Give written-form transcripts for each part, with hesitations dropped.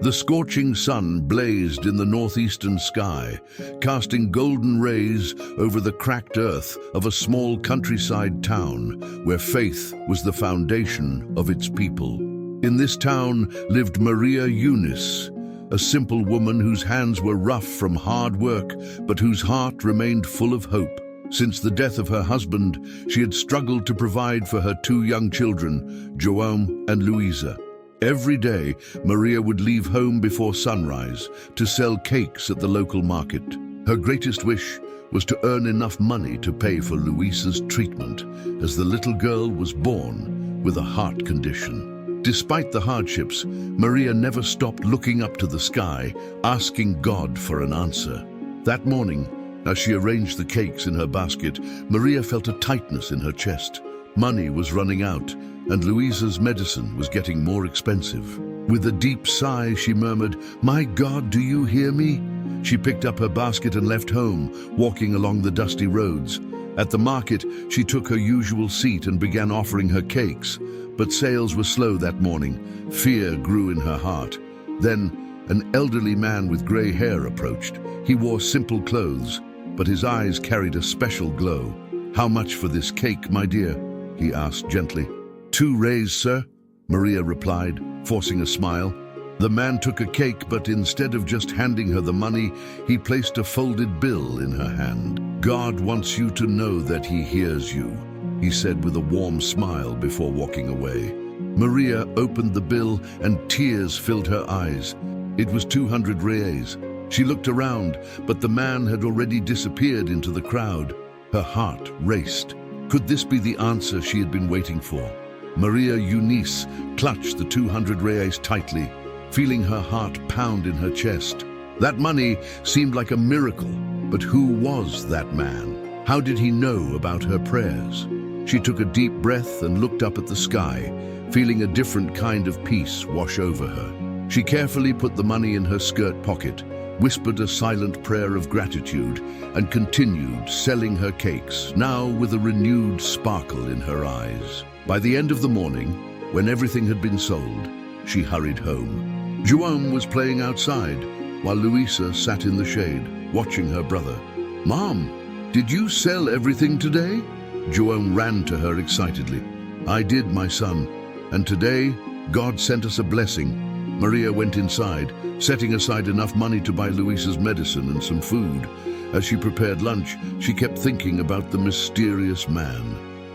The scorching sun blazed in the northeastern sky, casting golden rays over the cracked earth of a small countryside town where faith was the foundation of its people. In this town lived Maria Eunice, a simple woman whose hands were rough from hard work, but whose heart remained full of hope. Since the death of her husband, she had struggled to provide for her two young children, João and Luisa. Every day, Maria would leave home before sunrise to sell cakes at the local market. Her greatest wish was to earn enough money to pay for Luisa's treatment, as the little girl was born with a heart condition. Despite the hardships, Maria never stopped looking up to the sky, asking God for an answer. That morning, as she arranged the cakes in her basket, Maria felt a tightness in her chest. Money was running out, and Luisa's medicine was getting more expensive. With a deep sigh, she murmured, "My God, do you hear me?" She picked up her basket and left home, walking along the dusty roads. At the market, she took her usual seat and began offering her cakes. But sales were slow that morning. Fear grew in her heart. Then, an elderly man with gray hair approached. He wore simple clothes, but his eyes carried a special glow. "How much for this cake, my dear?" he asked gently. "2 reis, sir," Maria replied, forcing a smile. The man took a cake, but instead of just handing her the money, he placed a folded bill in her hand. "God wants you to know that he hears you," he said with a warm smile before walking away. Maria opened the bill and tears filled her eyes. It was 200 reis. She looked around, but the man had already disappeared into the crowd. Her heart raced. Could this be the answer she had been waiting for? Maria Eunice clutched the 200 reis tightly, feeling her heart pound in her chest. That money seemed like a miracle, but who was that man? How did he know about her prayers? She took a deep breath and looked up at the sky, feeling a different kind of peace wash over her. She carefully put the money in her skirt pocket, whispered a silent prayer of gratitude, and continued selling her cakes, now with a renewed sparkle in her eyes. By the end of the morning, when everything had been sold, she hurried home. João was playing outside, while Luisa sat in the shade, watching her brother. "Mom, did you sell everything today?" João ran to her excitedly. "I did, my son, and today, God sent us a blessing." Maria went inside, setting aside enough money to buy Luisa's medicine and some food. As she prepared lunch, she kept thinking about the mysterious man.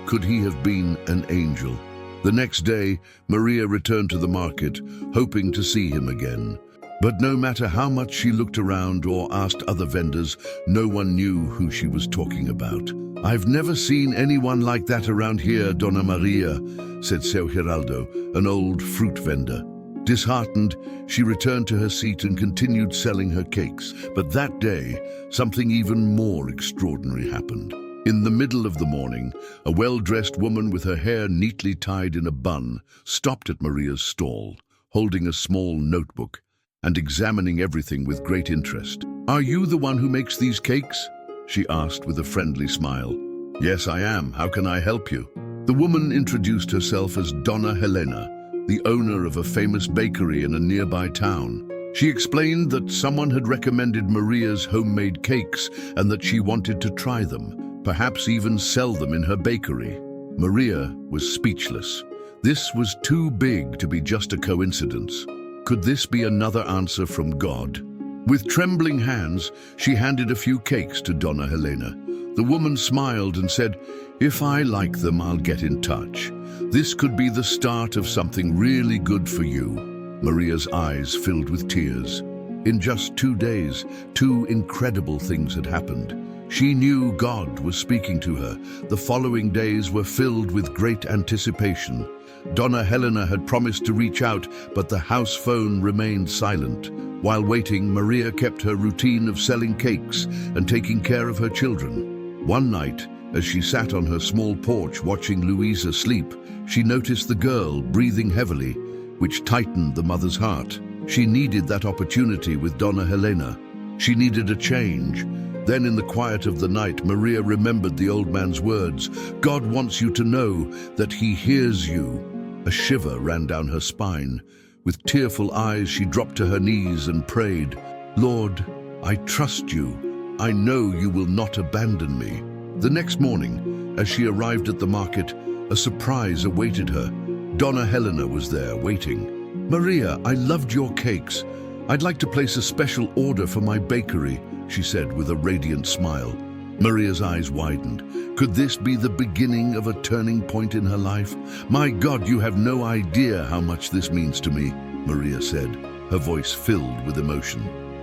Could he have been an angel? The next day, Maria returned to the market, hoping to see him again. But no matter how much she looked around or asked other vendors, no one knew who she was talking about. "I've never seen anyone like that around here, Dona Maria," said Seu Geraldo, an old fruit vendor. Disheartened, she returned to her seat and continued selling her cakes. But that day, something even more extraordinary happened. In the middle of the morning, a well-dressed woman with her hair neatly tied in a bun stopped at Maria's stall, holding a small notebook and examining everything with great interest. "Are you the one who makes these cakes?" she asked with a friendly smile. "Yes, I am. How can I help you?" The woman introduced herself as Dona Helena, the owner of a famous bakery in a nearby town. She explained that someone had recommended Maria's homemade cakes and that she wanted to try them, perhaps even sell them in her bakery. Maria was speechless. This was too big to be just a coincidence. Could this be another answer from God? With trembling hands, she handed a few cakes to Dona Helena. The woman smiled and said, "If I like them, I'll get in touch. This could be the start of something really good for you." Maria's eyes filled with tears. In just 2 days, 2 incredible things had happened. She knew God was speaking to her. The following days were filled with great anticipation. Dona Helena had promised to reach out, but the house phone remained silent. While waiting, Maria kept her routine of selling cakes and taking care of her children. One night, as she sat on her small porch watching Luisa sleep, she noticed the girl breathing heavily, which tightened the mother's heart. She needed that opportunity with Dona Helena. She needed a change. Then in the quiet of the night, Maria remembered the old man's words. "God wants you to know that he hears you." A shiver ran down her spine. With tearful eyes, she dropped to her knees and prayed, "Lord, I trust you. I know you will not abandon me." The next morning, as she arrived at the market, a surprise awaited her. Donna Helena was there, waiting. "Maria, I loved your cakes. I'd like to place a special order for my bakery," she said with a radiant smile. Maria's eyes widened. Could this be the beginning of a turning point in her life? "My God, you have no idea how much this means to me," Maria said, her voice filled with emotion.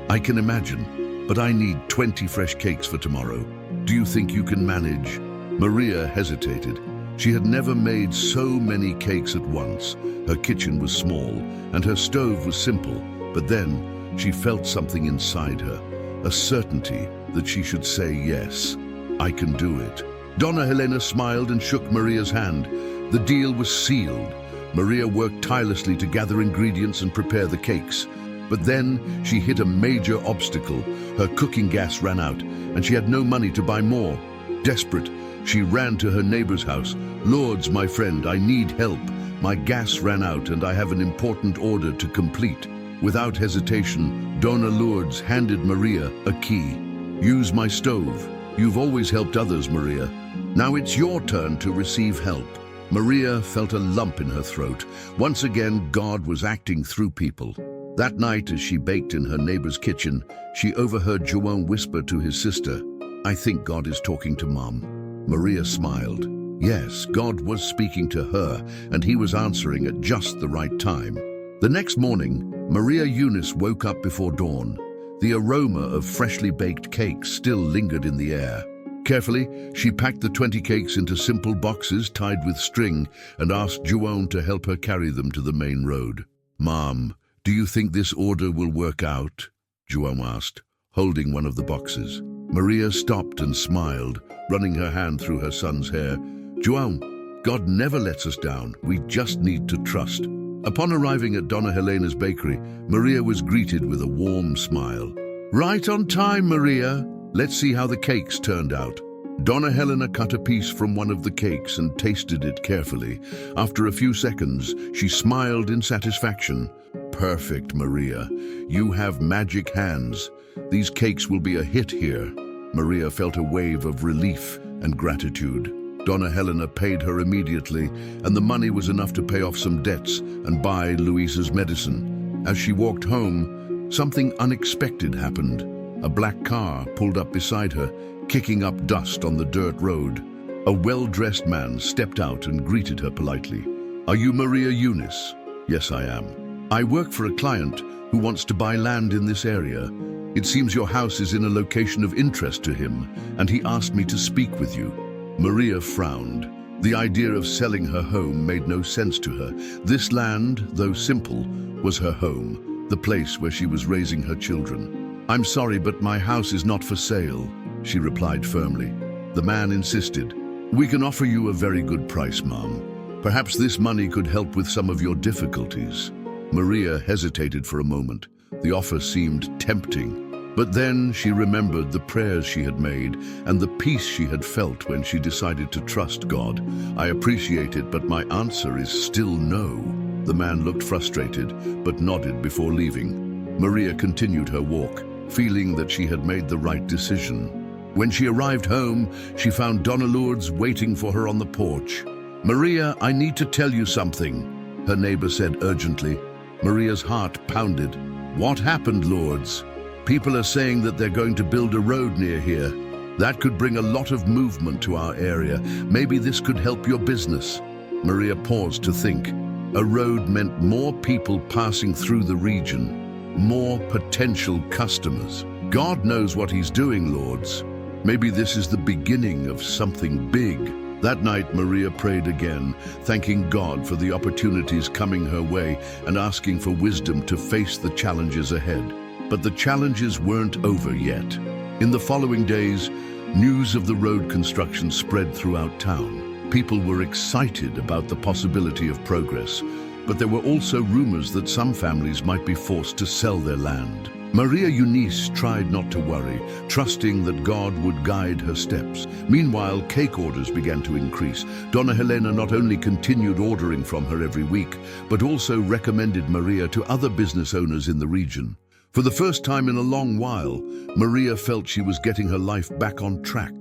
"I can imagine, but I need 20 fresh cakes for tomorrow. Do you think you can manage?" Maria hesitated. She had never made so many cakes at once. Her kitchen was small and her stove was simple, but then she felt something inside her, a certainty that she should say yes. "I can do it." Donna Helena smiled and shook Maria's hand. The deal was sealed. Maria worked tirelessly to gather ingredients and prepare the cakes. But then she hit a major obstacle. Her cooking gas ran out, and she had no money to buy more. Desperate, she ran to her neighbor's house. "Lourdes, my friend, I need help. My gas ran out and I have an important order to complete." Without hesitation, Donna Lourdes handed Maria a key. "Use my stove. You've always helped others, Maria. Now it's your turn to receive help." Maria felt a lump in her throat. Once again, God was acting through people. That night, as she baked in her neighbor's kitchen, she overheard João whisper to his sister, "I think God is talking to Mom." Maria smiled. Yes, God was speaking to her, and he was answering at just the right time. The next morning, Maria Eunice woke up before dawn. The aroma of freshly baked cakes still lingered in the air. Carefully, she packed the 20 cakes into simple boxes tied with string and asked João to help her carry them to the main road. "Mom, do you think this order will work out?" João asked, holding one of the boxes. Maria stopped and smiled, running her hand through her son's hair. "João, God never lets us down. We just need to trust." Upon arriving at Donna Helena's bakery, Maria was greeted with a warm smile. "Right on time, Maria. Let's see how the cakes turned out." Donna Helena cut a piece from one of the cakes and tasted it carefully. After a few seconds, she smiled in satisfaction. "Perfect, Maria. You have magic hands. These cakes will be a hit here." Maria felt a wave of relief and gratitude. Donna Helena paid her immediately, and the money was enough to pay off some debts and buy Luisa's medicine. As she walked home, something unexpected happened. A black car pulled up beside her, kicking up dust on the dirt road. A well-dressed man stepped out and greeted her politely. "Are you Maria Eunice?" "Yes, I am. I work for a client who wants to buy land in this area. It seems your house is in a location of interest to him, and he asked me to speak with you." Maria frowned. The idea of selling her home made no sense to her. This land, though simple, was her home, the place where she was raising her children. "I'm sorry, but my house is not for sale," she replied firmly. The man insisted. "We can offer you a very good price, Mom. Perhaps this money could help with some of your difficulties." Maria hesitated for a moment. The offer seemed tempting. But then she remembered the prayers she had made and the peace she had felt when she decided to trust God. "I appreciate it, but my answer is still no." The man looked frustrated, but nodded before leaving. Maria continued her walk, feeling that she had made the right decision. When she arrived home, she found Donna Lourdes waiting for her on the porch. "Maria, I need to tell you something," her neighbor said urgently. Maria's heart pounded. "What happened, Lourdes?" "People are saying that they're going to build a road near here. That could bring a lot of movement to our area. Maybe this could help your business." Maria paused to think. A road meant more people passing through the region, more potential customers. God knows what he's doing, Lourdes. Maybe this is the beginning of something big. That night, Maria prayed again, thanking God for the opportunities coming her way and asking for wisdom to face the challenges ahead. But the challenges weren't over yet. In the following days, news of the road construction spread throughout town. People were excited about the possibility of progress, but there were also rumors that some families might be forced to sell their land. Maria Eunice tried not to worry, trusting that God would guide her steps. Meanwhile, cake orders began to increase. Donna Helena not only continued ordering from her every week, but also recommended Maria to other business owners in the region. For the first time in a long while, Maria felt she was getting her life back on track.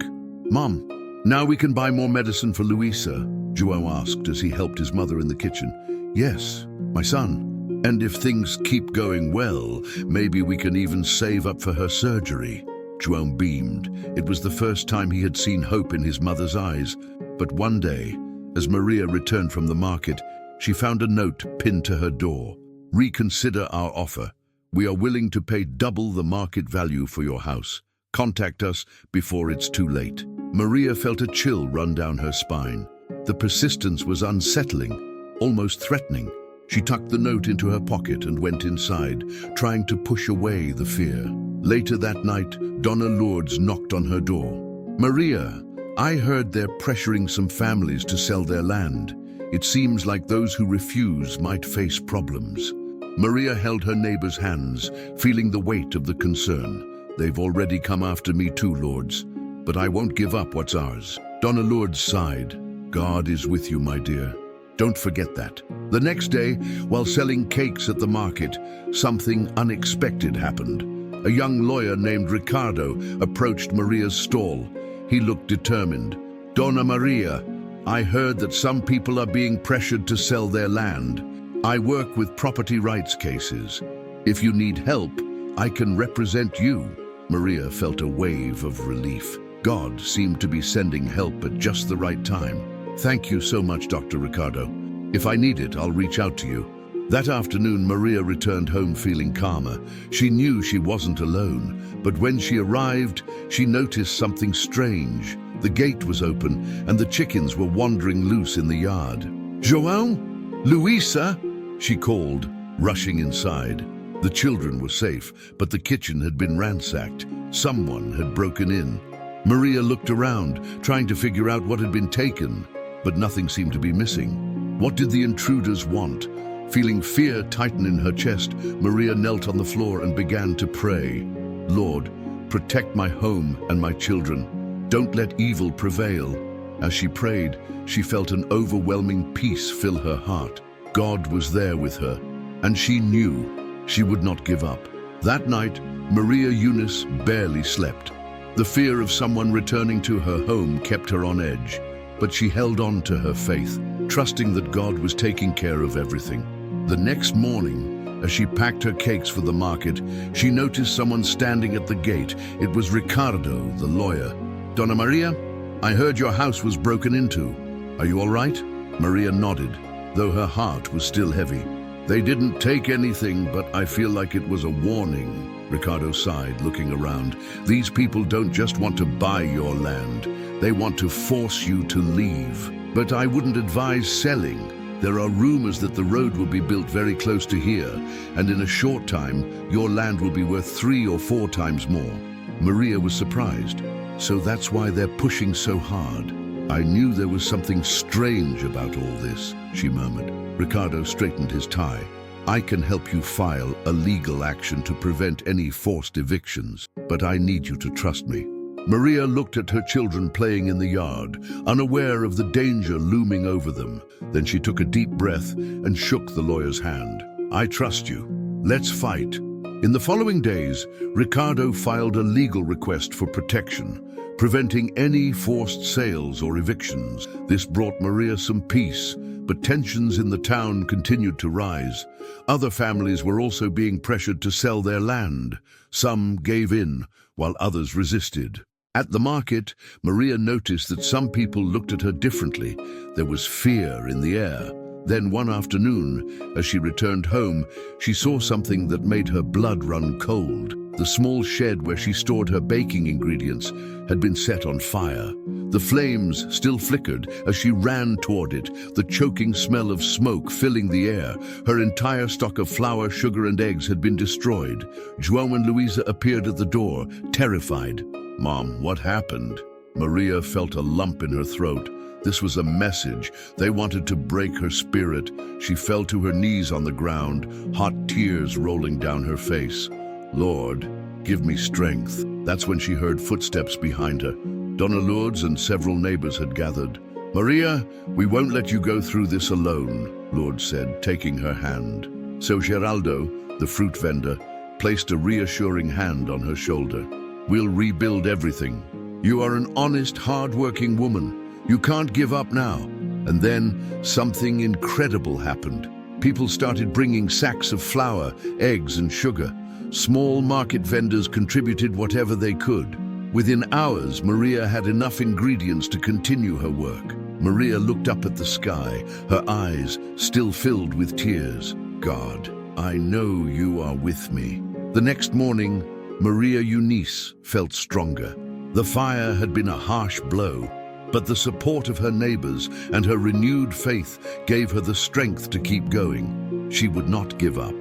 "Mom, now we can buy more medicine for Luisa?" João asked as he helped his mother in the kitchen. "Yes, my son. And if things keep going well, maybe we can even save up for her surgery." João beamed. It was the first time he had seen hope in his mother's eyes. But one day, as Maria returned from the market, she found a note pinned to her door. "Reconsider our offer. We are willing to pay double the market value for your house. Contact us before it's too late." Maria felt a chill run down her spine. The persistence was unsettling, almost threatening. She tucked the note into her pocket and went inside, trying to push away the fear. Later that night, Donna Lourdes knocked on her door. "Maria, I heard they're pressuring some families to sell their land. It seems like those who refuse might face problems." Maria held her neighbor's hands, feeling the weight of the concern. "They've already come after me too, Lourdes, but I won't give up what's ours." Donna Lourdes sighed. "God is with you, my dear. Don't forget that." The next day, while selling cakes at the market, something unexpected happened. A young lawyer named Ricardo approached Maria's stall. He looked determined. "Donna Maria, I heard that some people are being pressured to sell their land. I work with property rights cases. If you need help, I can represent you." Maria felt a wave of relief. God seemed to be sending help at just the right time. "Thank you so much, Dr. Ricardo. If I need it, I'll reach out to you." That afternoon, Maria returned home feeling calmer. She knew she wasn't alone, but when she arrived, she noticed something strange. The gate was open, and the chickens were wandering loose in the yard. "João? Luisa?" she called, rushing inside. The children were safe, but the kitchen had been ransacked. Someone had broken in. Maria looked around, trying to figure out what had been taken, but nothing seemed to be missing. What did the intruders want? Feeling fear tighten in her chest, Maria knelt on the floor and began to pray. "Lord, protect my home and my children. Don't let evil prevail." As she prayed, she felt an overwhelming peace fill her heart. God was there with her, and she knew she would not give up. That night, Maria Eunice barely slept. The fear of someone returning to her home kept her on edge, but she held on to her faith, trusting that God was taking care of everything. The next morning, as she packed her cakes for the market, she noticed someone standing at the gate. It was Ricardo, the lawyer. "Donna Maria, I heard your house was broken into. Are you all right?" Maria nodded, though her heart was still heavy. "They didn't take anything, but I feel like it was a warning." Ricardo sighed, looking around. "These people don't just want to buy your land. They want to force you to leave. But I wouldn't advise selling. There are rumors that the road will be built very close to here, and in a short time, your land will be worth 3 or 4 times more." Maria was surprised. "So that's why they're pushing so hard. I knew there was something strange about all this," she murmured. Ricardo straightened his tie. "I can help you file a legal action to prevent any forced evictions, but I need you to trust me." Maria looked at her children playing in the yard, unaware of the danger looming over them. Then she took a deep breath and shook the lawyer's hand. "I trust you. Let's fight." In the following days, Ricardo filed a legal request for protection, preventing any forced sales or evictions. This brought Maria some peace, but tensions in the town continued to rise. Other families were also being pressured to sell their land. Some gave in, while others resisted. At the market, Maria noticed that some people looked at her differently. There was fear in the air. Then one afternoon, as she returned home, she saw something that made her blood run cold. The small shed where she stored her baking ingredients had been set on fire. The flames still flickered as she ran toward it, the choking smell of smoke filling the air. Her entire stock of flour, sugar, and eggs had been destroyed. João and Luisa appeared at the door, terrified. "Mom, what happened?" Maria felt a lump in her throat. This was a message. They wanted to break her spirit. She fell to her knees on the ground, hot tears rolling down her face. Lord, give me strength. That's when she heard footsteps behind her. Donna Lourdes and several neighbors had gathered. Maria, we won't let you go through this alone, Lourdes said, taking her hand. So Geraldo, the fruit vendor, placed a reassuring hand on her shoulder. We'll rebuild everything. You are an honest, hard-working woman. You can't give up now. And then something incredible happened. People started bringing sacks of flour, eggs, and sugar. Small market vendors contributed whatever they could. Within hours, Maria had enough ingredients to continue her work. Maria looked up at the sky, her eyes still filled with tears. God, I know you are with me. The next morning, Maria Eunice felt stronger. The fire had been a harsh blow, but the support of her neighbors and her renewed faith gave her the strength to keep going. She would not give up.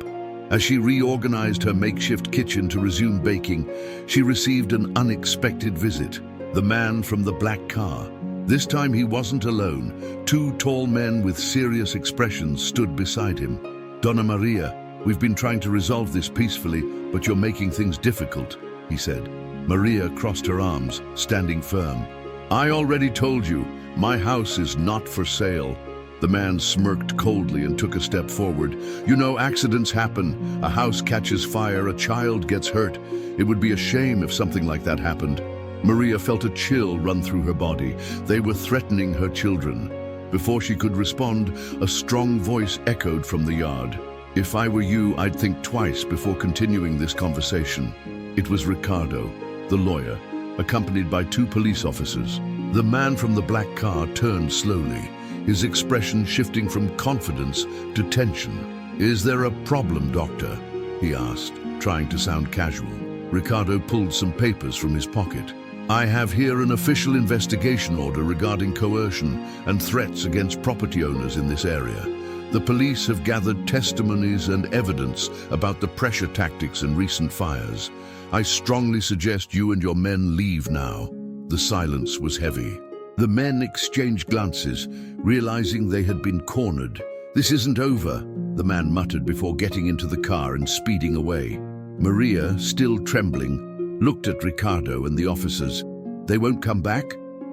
As she reorganized her makeshift kitchen to resume baking, she received an unexpected visit. The man from the black car. This time he wasn't alone. Two tall men with serious expressions stood beside him. Donna Maria, we've been trying to resolve this peacefully, but you're making things difficult, he said. Maria crossed her arms, standing firm. I already told you, my house is not for sale. The man smirked coldly and took a step forward. You know, accidents happen. A house catches fire, a child gets hurt. It would be a shame if something like that happened. Maria felt a chill run through her body. They were threatening her children. Before she could respond, a strong voice echoed from the yard. If I were you, I'd think twice before continuing this conversation. It was Ricardo, the lawyer, accompanied by two police officers. The man from the black car turned slowly, his expression shifting from confidence to tension. Is there a problem, doctor? He asked, trying to sound casual. Ricardo pulled some papers from his pocket. I have here an official investigation order regarding coercion and threats against property owners in this area. The police have gathered testimonies and evidence about the pressure tactics in recent fires. I strongly suggest you and your men leave now. The silence was heavy. The men exchanged glances, realizing they had been cornered. This isn't over, the man muttered before getting into the car and speeding away. Maria, still trembling, looked at Ricardo and the officers. They won't come back?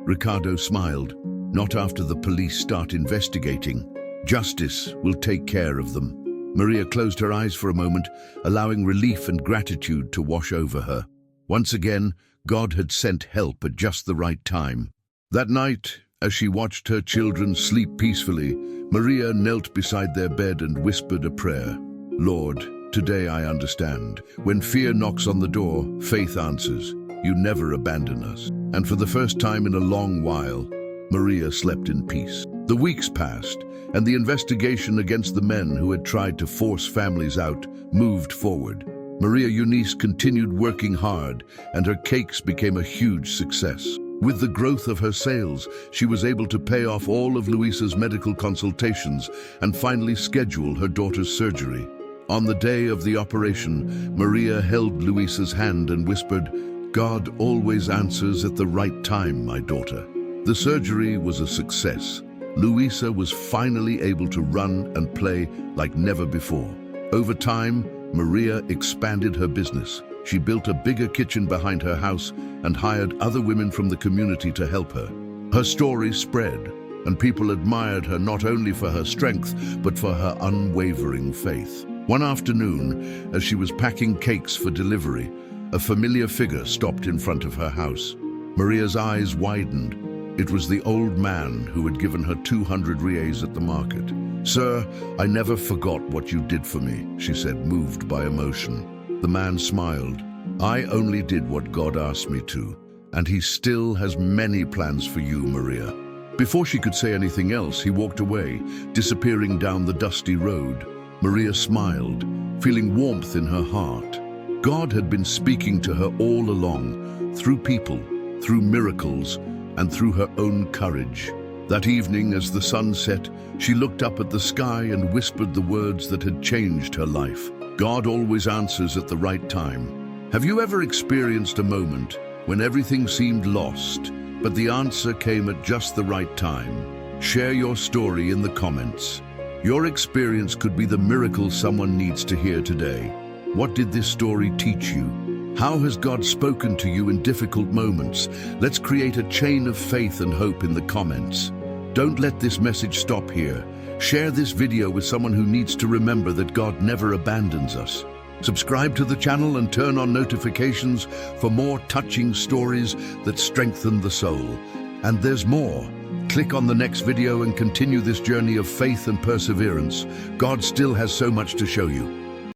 Ricardo smiled. Not after the police start investigating. Justice will take care of them. Maria closed her eyes for a moment, allowing relief and gratitude to wash over her. Once again, God had sent help at just the right time. That night, as she watched her children sleep peacefully, Maria knelt beside their bed and whispered a prayer. Lord, today I understand. When fear knocks on the door, faith answers. You never abandon us. And for the first time in a long while, Maria slept in peace. The weeks passed, and the investigation against the men who had tried to force families out moved forward. Maria Eunice continued working hard, and her cakes became a huge success. With the growth of her sales, she was able to pay off all of Luisa's medical consultations and finally schedule her daughter's surgery. On the day of the operation, Maria held Luisa's hand and whispered, God always answers at the right time, my daughter. The surgery was a success. Luisa was finally able to run and play like never before. Over time, Maria expanded her business. She built a bigger kitchen behind her house and hired other women from the community to help her. Her story spread, and people admired her not only for her strength, but for her unwavering faith. One afternoon, as she was packing cakes for delivery, a familiar figure stopped in front of her house. Maria's eyes widened. It was the old man who had given her 200 reais at the market. Sir, I never forgot what you did for me, she said, moved by emotion. The man smiled. I only did what God asked me to, and he still has many plans for you, Maria. Before she could say anything else, he walked away, disappearing down the dusty road. Maria smiled, feeling warmth in her heart. God had been speaking to her all along, through people, through miracles, and through her own courage. That evening, as the sun set, she looked up at the sky and whispered the words that had changed her life. God always answers at the right time. Have you ever experienced a moment when everything seemed lost, but the answer came at just the right time? Share your story in the comments. Your experience could be the miracle someone needs to hear today. What did this story teach you? How has God spoken to you in difficult moments? Let's create a chain of faith and hope in the comments. Don't let this message stop here. Share this video with someone who needs to remember that God never abandons us. Subscribe to the channel and turn on notifications for more touching stories that strengthen the soul. And there's more. Click on the next video and continue this journey of faith and perseverance. God still has so much to show you.